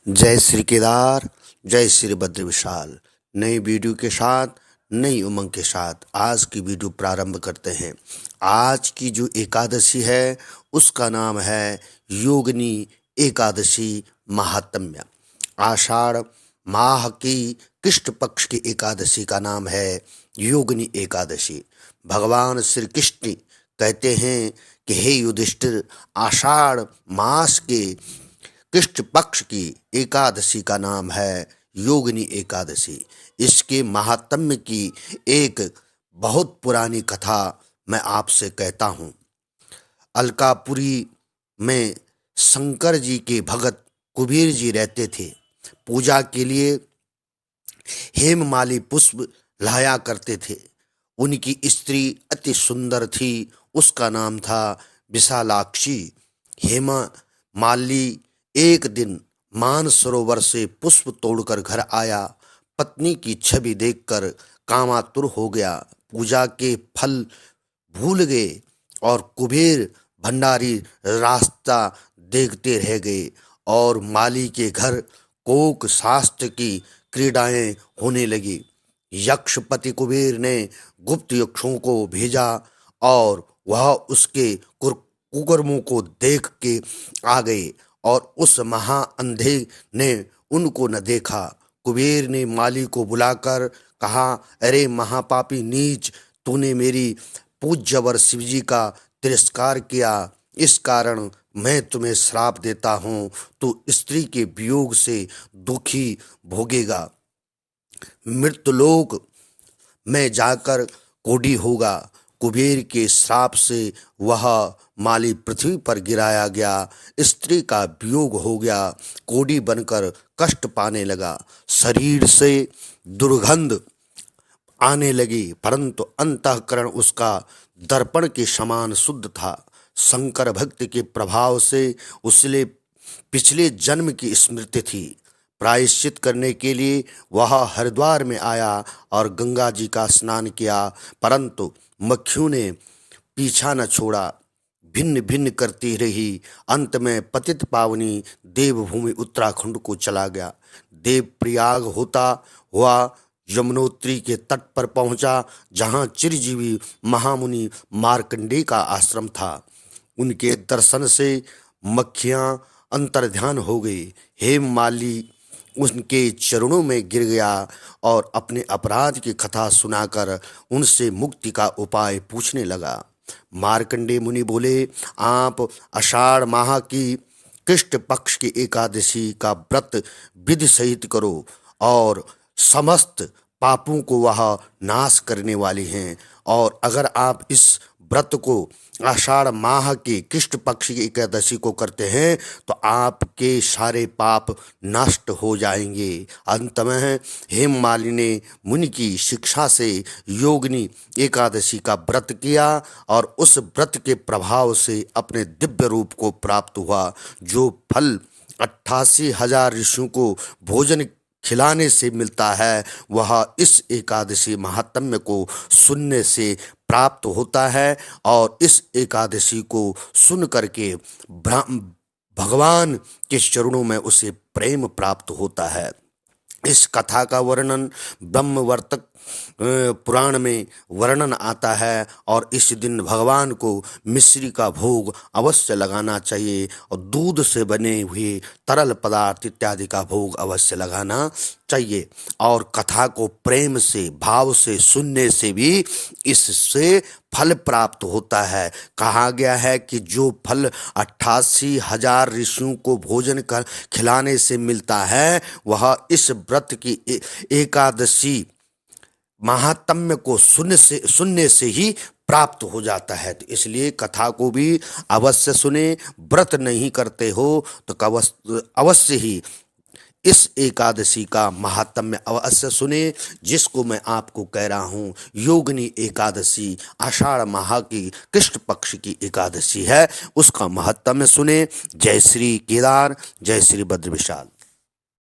जय श्री केदार, जय श्री बद्र विशाल। नई वीडियो के साथ, नई उमंग के साथ आज की वीडियो प्रारंभ करते हैं। आज की जो एकादशी है उसका नाम है योगिनी एकादशी महात्म्य। आषाढ़ माह की कृष्ण पक्ष की एकादशी का नाम है योगिनी एकादशी। भगवान श्री कृष्ण कहते हैं कि हे युधिष्ठिर, आषाढ़ मास के कृष्ण पक्ष की एकादशी का नाम है योगिनी एकादशी। इसके महात्म्य की एक बहुत पुरानी कथा मैं आपसे कहता हूँ। अलकापुरी में शंकर जी के भगत कुबेर जी रहते थे। पूजा के लिए हेममाली पुष्प लाया करते थे। उनकी स्त्री अति सुंदर थी, उसका नाम था विशालाक्षी। हेममाली एक दिन मानसरोवर से पुष्प तोड़कर घर आया। पत्नी की छवि देखकर कामातुर हो गया। पूजा के फल भूल गए और कुबेर भंडारी रास्ता देखते रह गए और माली के घर कोक शास्त्र की क्रीड़ाएं होने लगी। यक्षपति कुबेर ने गुप्त यक्षों को भेजा और वह उसके कुकर्मों को देख के आ गए और उस महा अंधे ने उनको न देखा। कुबेर ने माली को बुलाकर कहा, अरे महापापी नीच, तूने मेरी पूज्यवर शिवजी का तिरस्कार किया, इस कारण मैं तुम्हें श्राप देता हूँ। तू स्त्री के वियोग से दुखी भोगेगा, मृत्युलोक में जाकर कोढ़ी होगा। कुबेर के श्राप से वह माली पृथ्वी पर गिराया गया। स्त्री का वियोग हो गया, कोढ़ी बनकर कष्ट पाने लगा। शरीर से दुर्गंध आने लगी, परंतु अंतःकरण उसका दर्पण के समान शुद्ध था। शंकर भक्ति के प्रभाव से उसले पिछले जन्म की स्मृति थी। प्रायश्चित करने के लिए वह हरिद्वार में आया और गंगा जी का स्नान किया, परंतु मक्खियों ने पीछा न छोड़ा, भिन्न भिन्न करती रही। अंत में पतित पावनी देवभूमि उत्तराखंड को चला गया। देवप्रयाग होता हुआ यमुनोत्री के तट पर पहुंचा, जहां चिरजीवी महामुनि मार्कंडेय का आश्रम था। उनके दर्शन से मक्खियां अंतर्ध्यान हो गई। हेममाली उनके चरणों में गिर गया और अपने अपराध की कथा सुनाकर उनसे मुक्ति का उपाय पूछने लगा। मार्कंडेय मुनि बोले, आप आषाढ़ माह की कृष्ण पक्ष की एकादशी का व्रत विधि सहित करो और समस्त पापों को वह नाश करने वाली हैं। और अगर आप इस व्रत को आषाढ़ माह की कृष्ण पक्ष की एकादशी को करते हैं तो आपके सारे पाप नष्ट हो जाएंगे। अंत में हेममाली ने मुनि की शिक्षा से योगिनी एकादशी का व्रत किया और उस व्रत के प्रभाव से अपने दिव्य रूप को प्राप्त हुआ। जो फल 88,000 ऋषियों को भोजन खिलाने से मिलता है, वह इस एकादशी महात्म्य को सुनने से प्राप्त होता है और इस एकादशी को सुन करके भगवान के चरणों में उसे प्रेम प्राप्त होता है। इस कथा का वर्णन ब्रह्मवर्तक पुराण में वर्णन आता है और इस दिन भगवान को मिश्री का भोग अवश्य लगाना चाहिए और दूध से बने हुए तरल पदार्थ इत्यादि का भोग अवश्य लगाना चाहिए। और कथा को प्रेम से, भाव से सुनने से भी इससे फल प्राप्त होता है। कहा गया है कि जो फल 88,000 ऋषियों को भोजन कर खिलाने से मिलता है, वह इस व्रत की एकादशी महात्म्य को सुनने से ही प्राप्त हो जाता है। तो इसलिए कथा को भी अवश्य सुने। व्रत नहीं करते हो तो अवश्य ही इस एकादशी का महात्म्य अवश्य सुने, जिसको मैं आपको कह रहा हूँ योगिनी एकादशी आषाढ़ माह की कृष्ण पक्ष की एकादशी है, उसका महात्म्य सुने। जय श्री केदार, जय श्री बद्र विशाल।